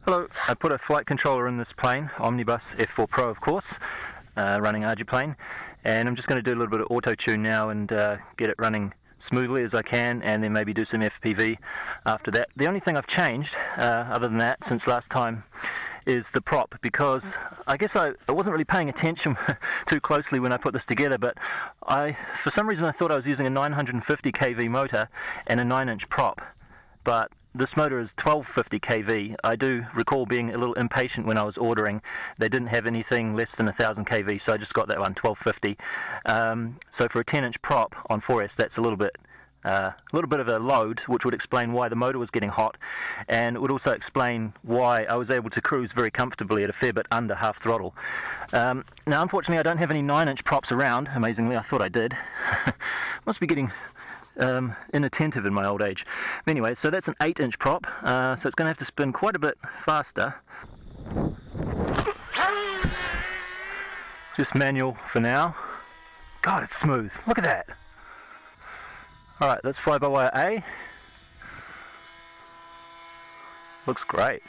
Hello, I put a flight controller in this plane, Omnibus F4 Pro of course, running RGplane, and I'm just going to do a little bit of Autotune now and get it running smoothly as I can, and then maybe do some FPV after that. The only thing I've changed, other than that, since last time, is the prop, because I guess I wasn't really paying attention too closely when I put this together, but for some reason I thought I was using a 950 kV motor and a 9-inch prop, but this motor is 1250 kV. I do recall being a little impatient when I was ordering. They didn't have anything less than 1000 kV, so I just got that one, 1250. So for a 10-inch prop on 4S, that's a little bit of a load, which would explain why the motor was getting hot, and it would also explain why I was able to cruise very comfortably at a fair bit under half throttle. Now, unfortunately, I don't have any 9-inch props around. Amazingly, I thought I did. Must be getting inattentive in my old age. Anyway, so that's an 8-inch prop, so it's going to have to spin quite a bit faster. Just manual for now. God, it's smooth. Look at that. Alright, that's fly-by-wire A. Looks great.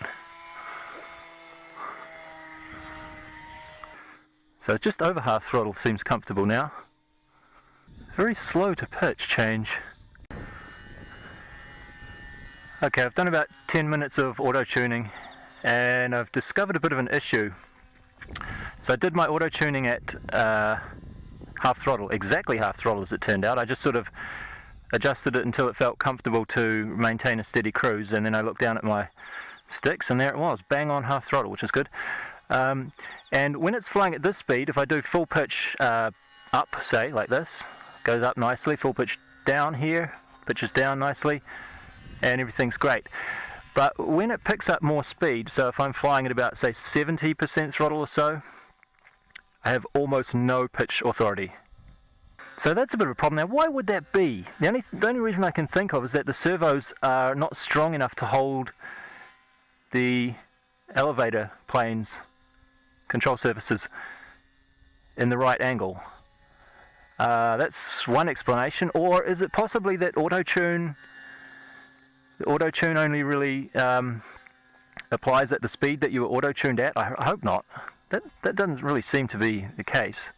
So just over half throttle seems comfortable now. Very slow to pitch change. Okay, I've done about 10 minutes of auto-tuning and I've discovered a bit of an issue. So I did my auto-tuning at half throttle, exactly half throttle as it turned out. I just sort of adjusted it until it felt comfortable to maintain a steady cruise, and then I looked down at my sticks and there it was, bang on half throttle, which is good. And when it's flying at this speed, if I do full pitch up, say, like this, goes up nicely, full pitch down here, pitches down nicely, and everything's great. But when it picks up more speed, so if I'm flying at about, say, 70% throttle or so, I have almost no pitch authority. So that's a bit of a problem. Now, why would that be? The only reason I can think of is that the servos are not strong enough to hold the elevator plane's control surfaces in the right angle. That's one explanation. Or is it possibly that Autotune only really applies at the speed that you were auto-tuned at? I hope not. That doesn't really seem to be the case.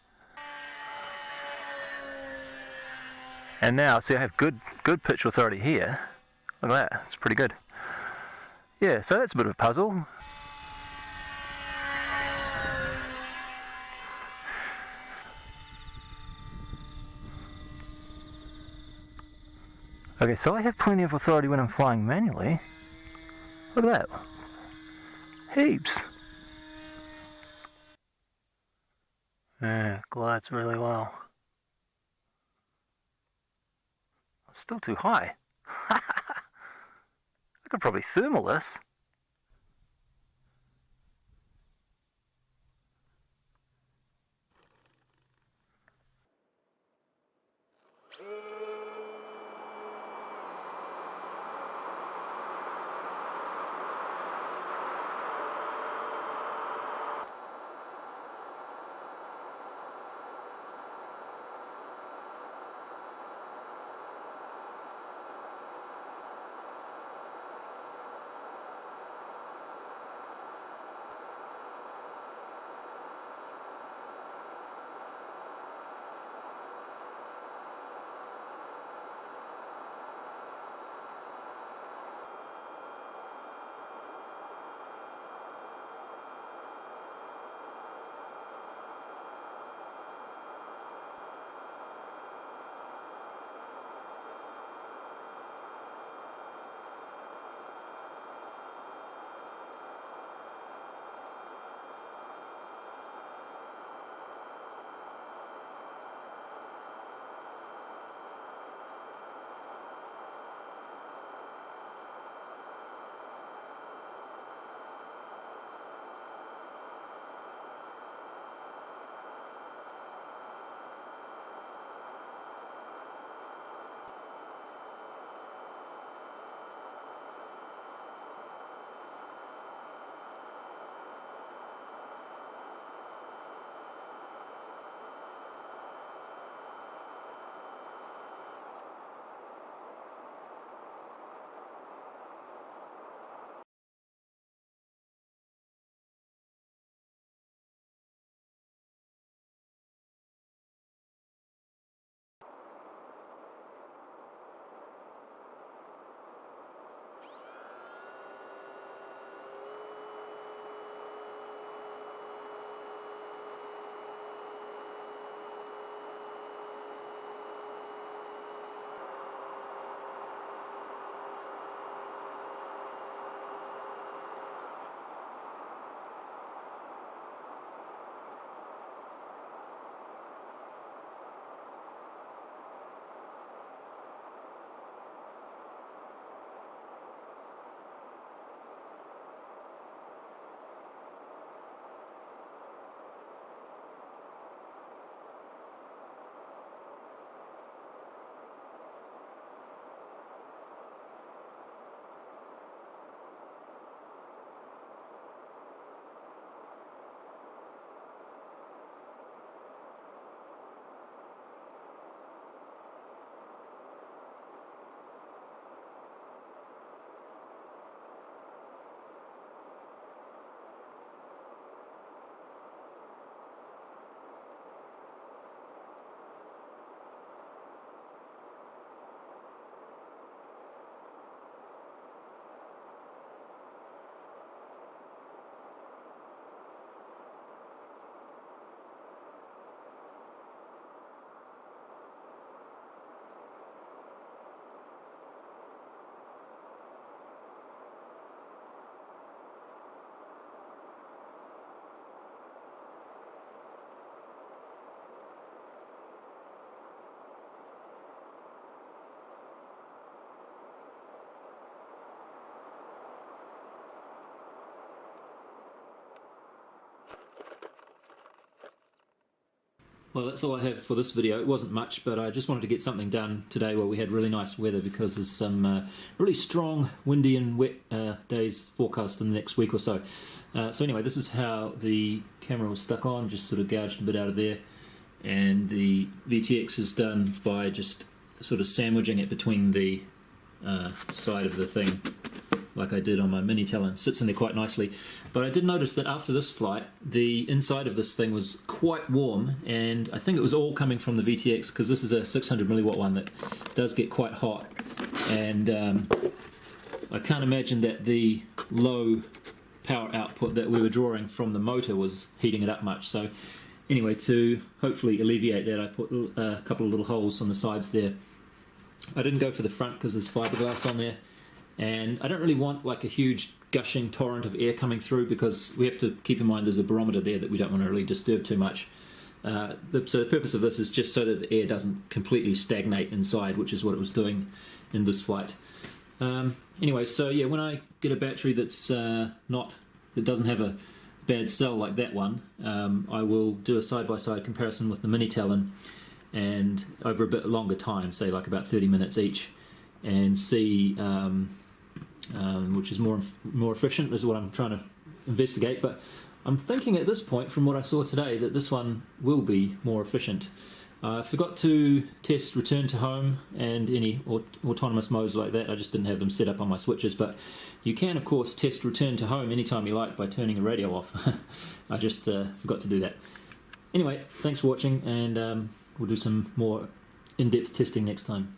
And now, see, I have good pitch authority here. Look at that, it's pretty good. Yeah, so that's a bit of a puzzle. Okay, so I have plenty of authority when I'm flying manually. Look at that. Heaps. Yeah, glides really well. Still too high. I could probably thermal this. Well, that's all I have for this video. It wasn't much, but I just wanted to get something done today while we had really nice weather, because there's some really strong, windy and wet days forecast in the next week or so. So anyway, this is how the camera was stuck on, just sort of gouged a bit out of there. And the VTX is done by just sort of sandwiching it between the side of the thing, like I did on my mini Talon. Sits in there quite nicely. But I did notice that after this flight, the inside of this thing was quite warm, and I think it was all coming from the VTX, because this is a 600 milliwatt one that does get quite hot. And I can't imagine that the low power output that we were drawing from the motor was heating it up much. So anyway, to hopefully alleviate that, I put a couple of little holes on the sides there. I didn't go for the front because there's fiberglass on there, and I don't really want like a huge gushing torrent of air coming through, because we have to keep in mind there's a barometer there that we don't want to really disturb too much. So the purpose of this is just so that the air doesn't completely stagnate inside, which is what it was doing in this flight. Anyway, so yeah, when I get a battery that doesn't have a bad cell like that one, I will do a side-by-side comparison with the mini Talon, and over a bit longer time, say like about 30 minutes each, and see which is more efficient, is what I'm trying to investigate. But I'm thinking at this point, from what I saw today, that this one will be more efficient. I forgot to test return to home and any autonomous modes like that. I just didn't have them set up on my switches, but you can of course test return to home anytime you like by turning the radio off. I just forgot to do that. Anyway, thanks for watching, and we'll do some more in-depth testing next time.